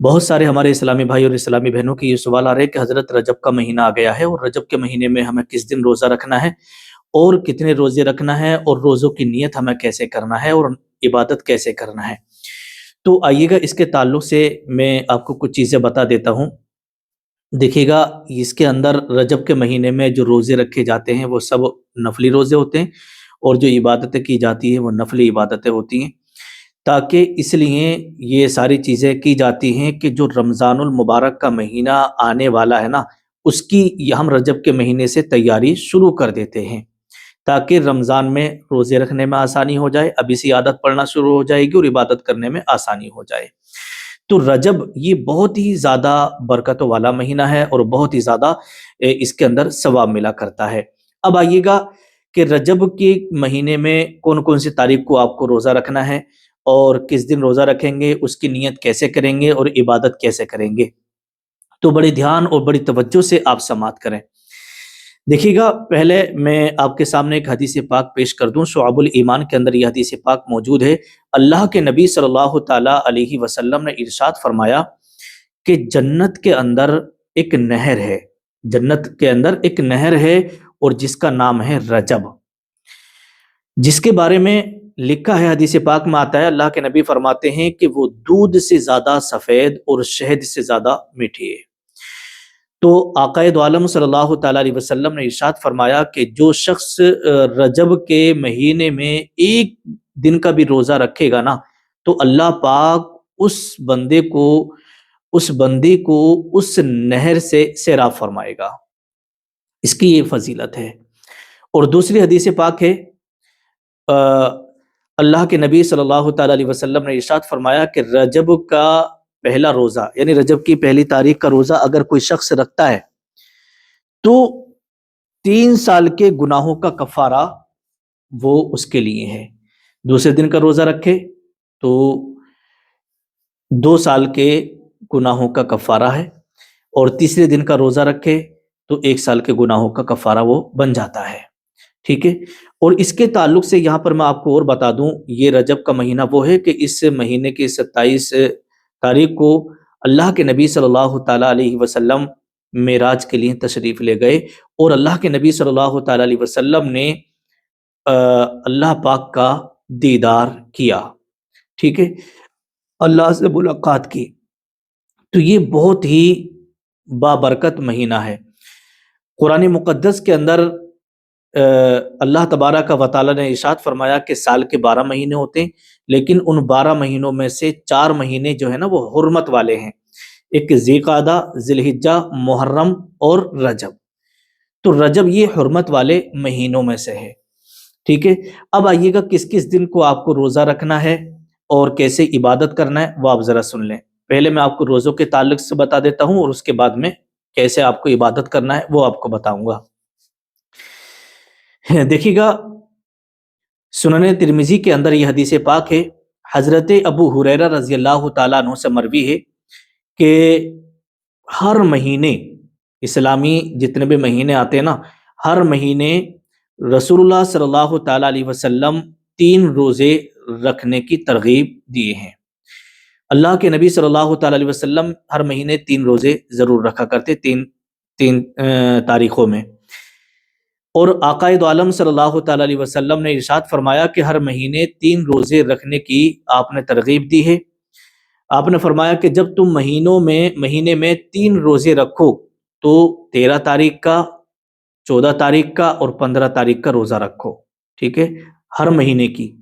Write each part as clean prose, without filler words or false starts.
بہت سارے ہمارے اسلامی بھائی اور اسلامی بہنوں کی یہ سوال آ رہے ہیں کہ حضرت رجب کا مہینہ آ گیا ہے اور رجب کے مہینے میں ہمیں کس دن روزہ رکھنا ہے اور کتنے روزے رکھنا ہے اور روزوں کی نیت ہمیں کیسے کرنا ہے اور عبادت کیسے کرنا ہے۔ تو آئیے گا اس کے تعلق سے میں آپ کو کچھ چیزیں بتا دیتا ہوں۔ دیکھیے گا اس کے اندر رجب کے مہینے میں جو روزے رکھے جاتے ہیں وہ سب نفلی روزے ہوتے ہیں اور جو عبادتیں کی جاتی ہیں وہ نفلی عبادتیں ہوتی ہیں، تاکہ اس لیے یہ ساری چیزیں کی جاتی ہیں کہ جو رمضان المبارک کا مہینہ آنے والا ہے نا، اس کی ہم رجب کے مہینے سے تیاری شروع کر دیتے ہیں، تاکہ رمضان میں روزے رکھنے میں آسانی ہو جائے، ابھی سے عادت پڑنا شروع ہو جائے گی اور عبادت کرنے میں آسانی ہو جائے۔ تو رجب یہ بہت ہی زیادہ برکتوں والا مہینہ ہے اور بہت ہی زیادہ اس کے اندر ثواب ملا کرتا ہے۔ اب آئیے گا کہ رجب کے مہینے میں کون کون سی تاریخ کو آپ کو روزہ رکھنا ہے اور کس دن روزہ رکھیں گے، اس کی نیت کیسے کریں گے اور عبادت کیسے کریں گے۔ تو بڑے دھیان اور بڑی توجہ سے آپ سماعت کریں۔ دیکھیے گا، پہلے میں آپ کے سامنے ایک حدیث پاک پیش کر دوں۔ شعب الایمان کے اندر یہ حدیث پاک موجود ہے۔ اللہ کے نبی صلی اللہ تعالی علیہ وسلم نے ارشاد فرمایا کہ جنت کے اندر ایک نہر ہے، جنت کے اندر ایک نہر ہے اور جس کا نام ہے رجب، جس کے بارے میں لکھا ہے، حدیث پاک میں آتا ہے، اللہ کے نبی فرماتے ہیں کہ وہ دودھ سے زیادہ سفید اور شہد سے زیادہ میٹھی ہے۔ تو آقائے دو عالم صلی اللہ تعالی علیہ وسلم نے ارشاد فرمایا کہ جو شخص رجب کے مہینے میں ایک دن کا بھی روزہ رکھے گا نا، تو اللہ پاک اس بندے کو اس نہر سے سیراب فرمائے گا۔ اس کی یہ فضیلت ہے۔ اور دوسری حدیث پاک ہے، اللہ کے نبی صلی اللہ تعالی علیہ وسلم نے ارشاد فرمایا کہ رجب کا پہلا روزہ، یعنی رجب کی پہلی تاریخ کا روزہ اگر کوئی شخص رکھتا ہے تو 3 سال کے گناہوں کا کفارہ وہ اس کے لیے ہے۔ دوسرے دن کا روزہ رکھے تو 2 سال کے گناہوں کا کفارہ ہے، اور تیسرے دن کا روزہ رکھے تو 1 سال کے گناہوں کا کفارہ وہ بن جاتا ہے۔ ٹھیک ہے۔ اور اس کے تعلق سے یہاں پر میں آپ کو اور بتا دوں، یہ رجب کا مہینہ وہ ہے کہ اس مہینے کی 27 تاریخ کو اللہ کے نبی صلی اللہ تعالی علیہ وسلم معراج کے لیے تشریف لے گئے، اور اللہ کے نبی صلی اللہ تعالی علیہ وسلم نے اللہ پاک کا دیدار کیا، ٹھیک ہے، اللہ سے ملاقات کی۔ تو یہ بہت ہی بابرکت مہینہ ہے۔ قرآن مقدس کے اندر اللہ تبارک و تعالیٰ نے ارشاد فرمایا کہ سال کے 12 مہینے ہوتے ہیں، لیکن ان 12 مہینوں میں سے 4 مہینے جو ہے نا وہ حرمت والے ہیں، ایک ذی قعدہ، ذی الحجہ، محرم اور رجب۔ تو رجب یہ حرمت والے مہینوں میں سے ہے، ٹھیک ہے۔ اب آئیے گا کس کس دن کو آپ کو روزہ رکھنا ہے اور کیسے عبادت کرنا ہے، وہ آپ ذرا سن لیں۔ پہلے میں آپ کو روزوں کے تعلق سے بتا دیتا ہوں اور اس کے بعد میں کیسے آپ کو عبادت کرنا ہے وہ آپ کو بتاؤں گا۔ دیکھیے گا، سنن ترمذی کے اندر یہ حدیث پاک ہے، حضرت ابو ہریرہ رضی اللہ تعالیٰ عنہ سے مروی ہے کہ ہر مہینے، اسلامی جتنے بھی مہینے آتے ہیں نا، ہر مہینے رسول اللہ صلی اللہ تعالیٰ علیہ وسلم 3 روزے رکھنے کی ترغیب دیے ہیں۔ اللہ کے نبی صلی اللہ تعالیٰ علیہ وسلم ہر مہینے 3 روزے ضرور رکھا کرتے، تین تاریخوں میں۔ اور آقائد عالم صلی اللہ تعالیٰ علیہ وسلم نے ارشاد فرمایا کہ ہر مہینے 3 روزے رکھنے کی آپ نے ترغیب دی ہے۔ آپ نے فرمایا کہ جب تم مہینے میں 3 روزے رکھو تو 13 تاریخ کا، 14 تاریخ کا اور 15 تاریخ کا روزہ رکھو، ٹھیک ہے، ہر مہینے کی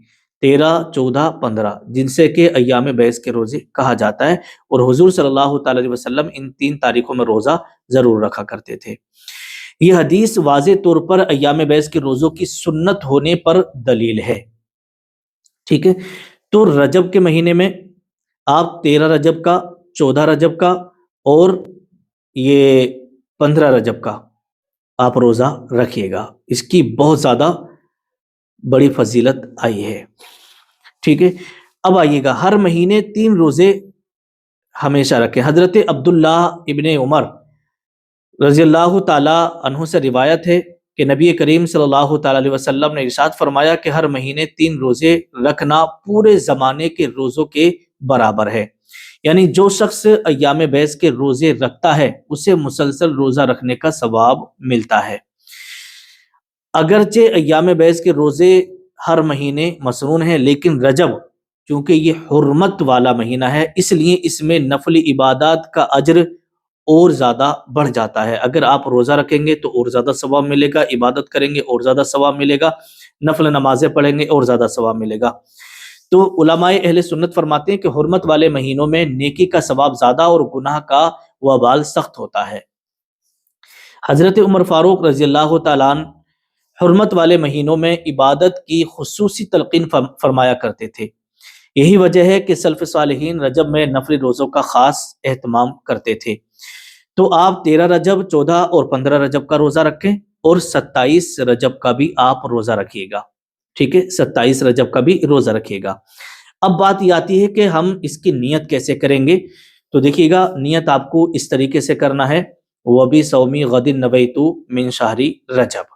13، 14، 15، جن سے کہ ایام بیس کے روزے کہا جاتا ہے، اور حضور صلی اللہ تعالیٰ علیہ وسلم ان 3 تاریخوں میں روزہ ضرور رکھا کرتے تھے۔ یہ حدیث واضح طور پر ایام بیس کے روزوں کی سنت ہونے پر دلیل ہے، ٹھیک ہے۔ تو رجب کے مہینے میں آپ 13 رجب کا، 14 رجب کا اور یہ 15 رجب کا آپ روزہ رکھیے گا، اس کی بہت زیادہ بڑی فضیلت آئی ہے، ٹھیک ہے۔ اب آئیے گا، ہر مہینے 3 روزے ہمیشہ رکھیں۔ حضرت عبداللہ ابن عمر رضی اللہ تعالیٰ عنہ سے روایت ہے کہ نبی کریم صلی اللہ تعالیٰ علیہ وسلم نے ارشاد فرمایا کہ ہر مہینے 3 روزے رکھنا پورے زمانے کے روزوں کے برابر ہے، یعنی جو شخص ایام بیس کے روزے رکھتا ہے اسے مسلسل روزہ رکھنے کا ثواب ملتا ہے۔ اگرچہ ایام بیس کے روزے ہر مہینے مسنون ہیں، لیکن رجب چونکہ یہ حرمت والا مہینہ ہے، اس لیے اس میں نفلی عبادات کا اجر اور زیادہ بڑھ جاتا ہے۔ اگر آپ روزہ رکھیں گے تو اور زیادہ ثواب ملے گا، عبادت کریں گے اور زیادہ ثواب ملے گا، نفل نمازیں پڑھیں گے اور زیادہ ثواب ملے گا۔ تو علماء اہل سنت فرماتے ہیں کہ حرمت والے مہینوں میں نیکی کا ثواب زیادہ اور گناہ کا وبال سخت ہوتا ہے۔ حضرت عمر فاروق رضی اللہ تعالیٰ عنہ حرمت والے مہینوں میں عبادت کی خصوصی تلقین فرمایا کرتے تھے۔ یہی وجہ ہے کہ سلف صالحین رجب میں نفلی روزوں کا خاص اہتمام کرتے تھے۔ تو آپ 13 رجب، 14 اور 15 رجب کا روزہ رکھیں اور 27 رجب کا بھی آپ روزہ رکھیے گا، ٹھیک ہے، 27 رجب کا بھی روزہ رکھیے گا۔ اب بات یہ آتی ہے کہ ہم اس کی نیت کیسے کریں گے؟ تو دیکھیے گا، نیت آپ کو اس طریقے سے کرنا ہے، وَبِصَوْمِ غَدٍ نَوَيْتُ مِنْ شَهْرِ رجب۔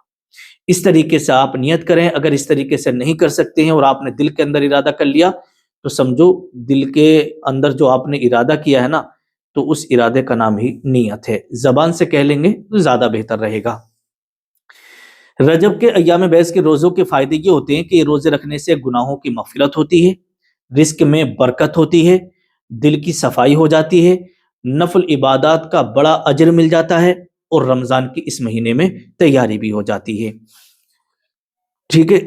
اس طریقے سے آپ نیت کریں۔ اگر اس طریقے سے نہیں کر سکتے ہیں اور آپ نے دل کے اندر ارادہ کر لیا تو سمجھو دل کے اندر جو آپ نے ارادہ کیا ہے نا، تو اس ارادے کا نام ہی نیت ہے۔ زبان سے کہہ لیں گے تو زیادہ بہتر رہے گا۔ رجب کے ایام بیس کے روزوں کے فائدے یہ ہوتے ہیں کہ یہ روزے رکھنے سے گناہوں کی مغفرت ہوتی ہے، رزق میں برکت ہوتی ہے، دل کی صفائی ہو جاتی ہے، نفل عبادات کا بڑا اجر مل جاتا ہے، اور رمضان کی اس مہینے میں تیاری بھی ہو جاتی ہے، ٹھیک ہے۔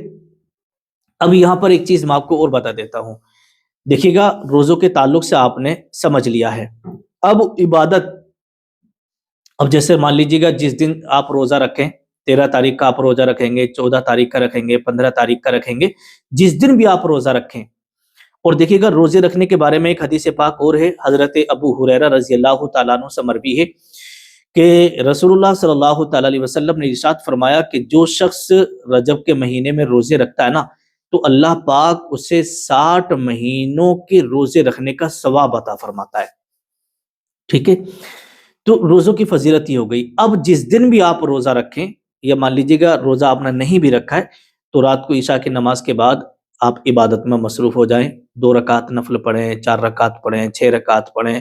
اب یہاں پر ایک چیز میں آپ کو اور بتا دیتا ہوں۔ دیکھیے گا، روزوں کے تعلق سے آپ نے سمجھ لیا ہے۔ اب عبادت، اب جیسے مان لیجیے گا جس دن آپ روزہ رکھیں، 13 تاریخ کا آپ روزہ رکھیں گے، 14 تاریخ کا رکھیں گے، 15 تاریخ کا رکھیں گے، جس دن بھی آپ روزہ رکھیں۔ اور دیکھیے گا، روزے رکھنے کے بارے میں ایک حدیث پاک اور ہے، حضرت ابو ہریرہ رضی اللہ تعالیٰ عنہ سے مروی ہے کہ رسول اللہ صلی اللہ تعالیٰ علیہ وسلم نے ارشاد فرمایا کہ جو شخص رجب کے مہینے میں روزے رکھتا ہے نا، تو اللہ پاک اسے 60 مہینوں کے روزے رکھنے کا ثواب عطا فرماتا ہے، ٹھیک ہے۔ تو روزوں کی فضیلت یہ ہو گئی۔ اب جس دن بھی آپ روزہ رکھیں، یا مان لیجیے گا روزہ آپ نے نہیں بھی رکھا ہے، تو رات کو عشاء کی نماز کے بعد آپ عبادت میں مصروف ہو جائیں، 2 رکعت نفل پڑھیں، 4 رکعت پڑھیں، 6 رکعت پڑھیں،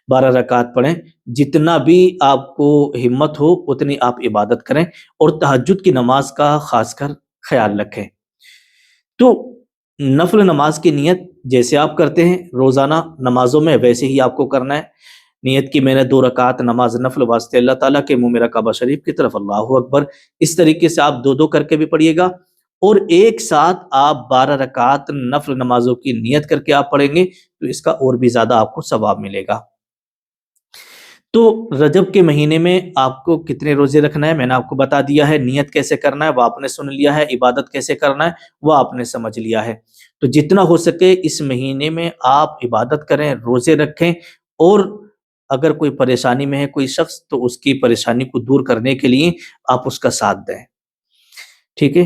12 رکعت پڑھیں، جتنا بھی آپ کو ہمت ہو اتنی آپ عبادت کریں، اور تہجد کی نماز کا خاص کر خیال رکھیں۔ تو نفل نماز کی نیت جیسے آپ کرتے ہیں روزانہ نمازوں میں، ویسے ہی آپ کو کرنا ہے۔ نیت کی میں نے 2 رکعت نماز نفل واسطے اللہ تعالیٰ کے منہ میرا کعبہ شریف کی طرف، اللہ اکبر۔ اس طریقے سے آپ 2 کر کے بھی پڑھیے گا، اور ایک ساتھ آپ 12 رکعت نفل نمازوں کی نیت کر کے آپ پڑھیں گے تو اس کا اور بھی زیادہ آپ کو ثواب ملے گا۔ تو رجب کے مہینے میں آپ کو کتنے روزے رکھنا ہے میں نے آپ کو بتا دیا ہے، نیت کیسے کرنا ہے وہ آپ نے سن لیا ہے، عبادت کیسے کرنا ہے وہ آپ نے سمجھ لیا ہے۔ تو جتنا ہو سکے اس مہینے میں آپ عبادت کریں، روزے رکھیں، اور اگر کوئی پریشانی میں ہے کوئی شخص تو اس کی پریشانی کو دور کرنے کے لیے آپ اس کا ساتھ دیں، ٹھیک ہے۔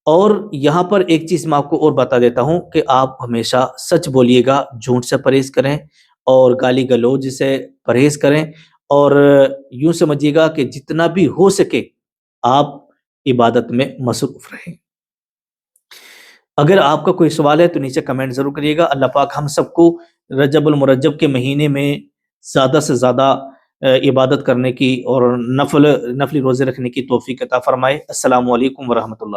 اور یہاں پر ایک چیز میں آپ کو اور بتا دیتا ہوں کہ آپ ہمیشہ سچ بولیے گا، جھوٹ سے پرہیز کریں، اور گالی گلوچ سے پرہیز کریں، اور یوں سمجھیے گا کہ جتنا بھی ہو سکے آپ عبادت میں مصروف رہیں۔ اگر آپ کا کوئی سوال ہے تو نیچے کمنٹ ضرور کریے گا۔ اللہ پاک ہم سب کو رجب المرجب کے مہینے میں زیادہ سے زیادہ عبادت کرنے کی اور نفلی روزے رکھنے کی توفیق عطا فرمائے۔ السلام علیکم ورحمۃ اللہ۔